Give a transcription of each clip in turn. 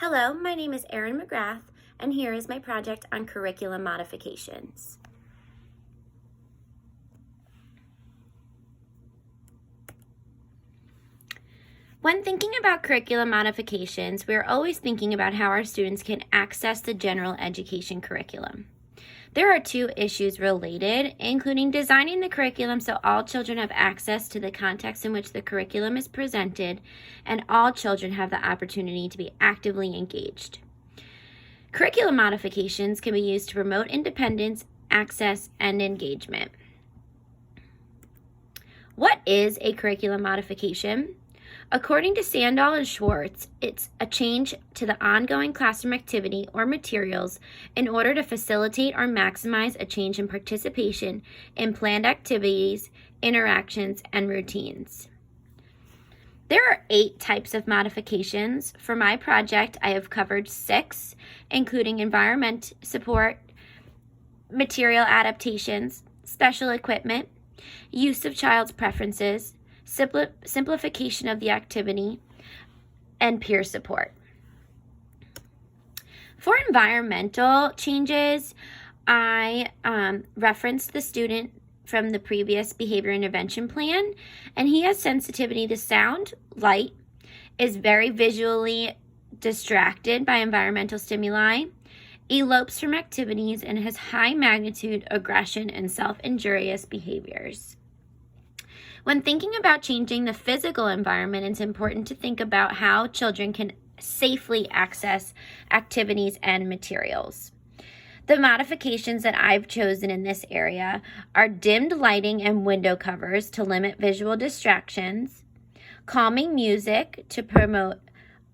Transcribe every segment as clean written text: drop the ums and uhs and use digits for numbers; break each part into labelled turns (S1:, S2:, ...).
S1: Hello, my name is Erin McGrath, and here is my project on curriculum modifications. When thinking about curriculum modifications, we are always thinking about how our students can access the general education curriculum. There are two issues related, including designing the curriculum so all children have access to the context in which the curriculum is presented, and all children have the opportunity to be actively engaged. Curriculum modifications can be used to promote independence, access, and engagement. What is a curriculum modification? According to Sandall and Schwartz, it's a change to the ongoing classroom activity or materials in order to facilitate or maximize a change in participation in planned activities, interactions, and routines. There are 8 types of modifications. For my project, I have covered 6, including environment support, material adaptations, special equipment, use of child's preferences, simplification of the activity, and peer support. For environmental changes, I referenced the student from the previous behavior intervention plan, and he has sensitivity to sound, light, is very visually distracted by environmental stimuli, elopes from activities, and has high magnitude aggression and self-injurious behaviors. When thinking about changing the physical environment, it's important to think about how children can safely access activities and materials. The modifications that I've chosen in this area are dimmed lighting and window covers to limit visual distractions, calming music to promote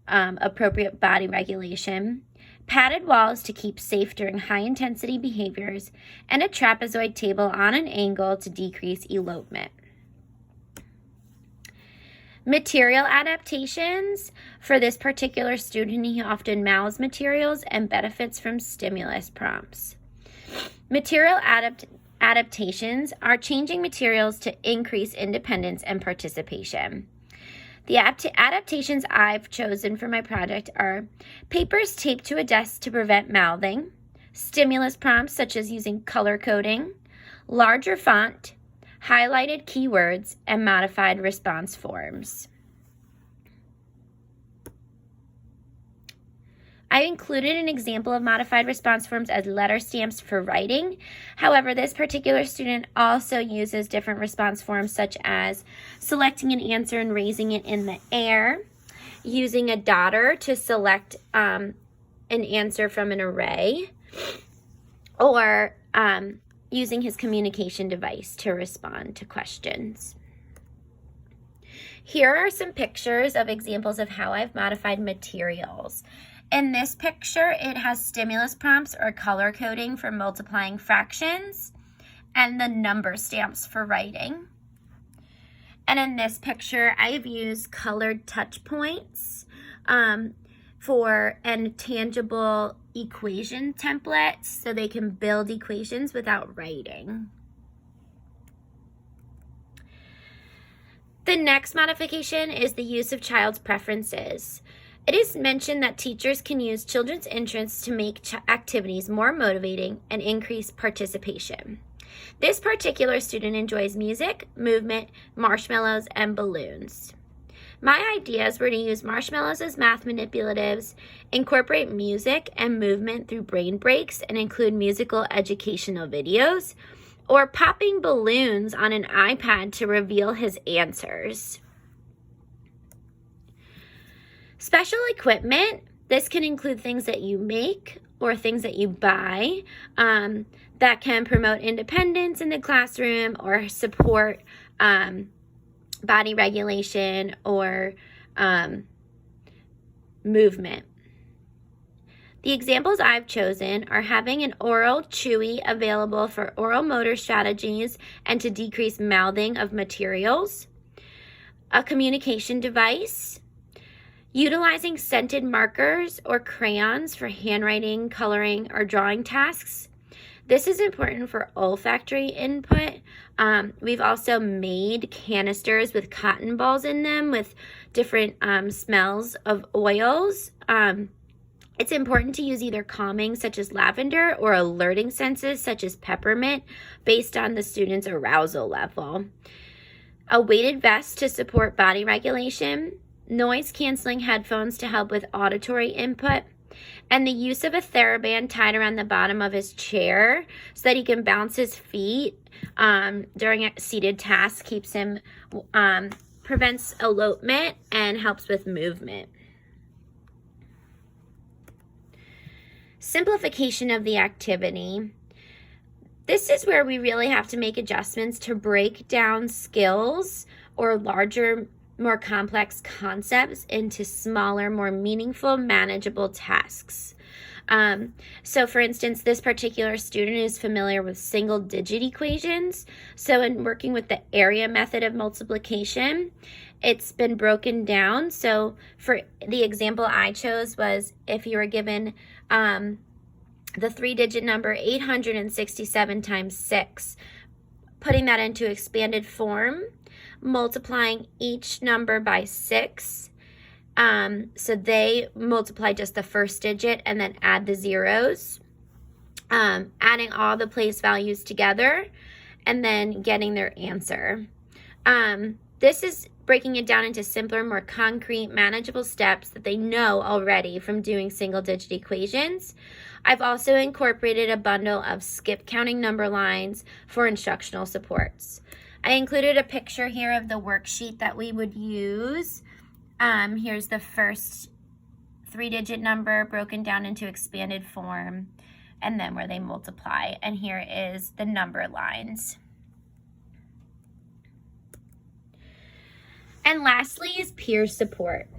S1: appropriate body regulation, padded walls to keep safe during high-intensity behaviors, and a trapezoid table on an angle to decrease elopement. Material adaptations. For this particular student, he often mouths materials and benefits from stimulus prompts. Material adaptations are changing materials to increase independence and participation. The adaptations I've chosen for my project are papers taped to a desk to prevent mouthing, stimulus prompts such as using color coding, larger font, highlighted keywords, and modified response forms. I included an example of modified response forms as letter stamps for writing. However, this particular student also uses different response forms such as selecting an answer and raising it in the air, using a dotter to select an answer from an array, or using his communication device to respond to questions. Here are some pictures of examples of how I've modified materials. In this picture, it has stimulus prompts or color coding for multiplying fractions and the number stamps for writing. And in this picture, I've used colored touch points for tangible equation templates so they can build equations without writing. The next modification is the use of child's preferences. It is mentioned that teachers can use children's interests to make activities more motivating and increase participation. This particular student enjoys music, movement, marshmallows, and balloons. My ideas were to use marshmallows as math manipulatives, incorporate music and movement through brain breaks, and include musical educational videos, or popping balloons on an iPad to reveal his answers. Special equipment. This can include things that you make or things that you buy that can promote independence in the classroom or support body regulation or movement. The examples I've chosen are having an oral chewy available for oral motor strategies and to decrease mouthing of materials, a communication device, utilizing scented markers or crayons for handwriting, coloring, or drawing tasks. This is important for olfactory input. We've also made canisters with cotton balls in them with different smells of oils It's important to use either calming, such as lavender, or alerting senses, such as peppermint, based on the student's arousal level. A weighted vest to support body regulation, noise-canceling headphones to help with auditory input, and the use of a TheraBand tied around the bottom of his chair so that he can bounce his feet during a seated task, keeps him, prevents elopement and helps with movement. Simplification of the activity. This is where we really have to make adjustments to break down skills or larger, more complex concepts into smaller, more meaningful, manageable tasks. So for instance, this particular student is familiar with single-digit equations. So in working with the area method of multiplication, it's been broken down. So for the example I chose was if you were given the 3-digit number 867 times 6, putting that into expanded form, multiplying each number by 6. So they multiply just the first digit and then add the zeros, adding all the place values together, and then getting their answer. This is breaking it down into simpler, more concrete, manageable steps that they know already from doing single-digit equations. I've also incorporated a bundle of skip counting number lines for instructional supports. I included a picture here of the worksheet that we would use. Here's the first 3-digit number broken down into expanded form, and then where they multiply. And here is the number lines. And lastly is peer support.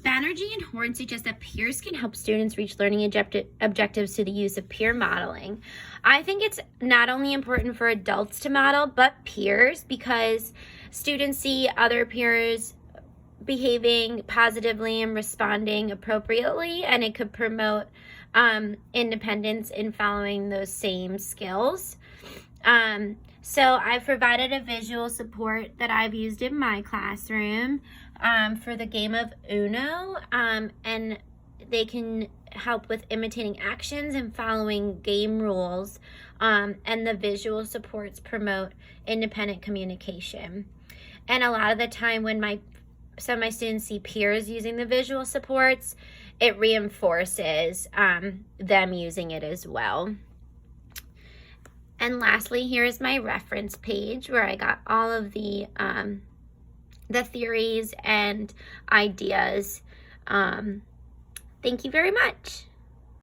S1: Banerjee and Horn suggest that peers can help students reach learning objectives through the use of peer modeling. I think it's not only important for adults to model, but peers, because students see other peers behaving positively and responding appropriately, and it could promote independence in following those same skills. So I've provided a visual support that I've used in my classroom for the game of Uno, and they can help with imitating actions and following game rules, and the visual supports promote independent communication. And a lot of the time when some of my students see peers using the visual supports, it reinforces them using it as well. And lastly, here is my reference page where I got all of the theories and ideas. Thank you very much.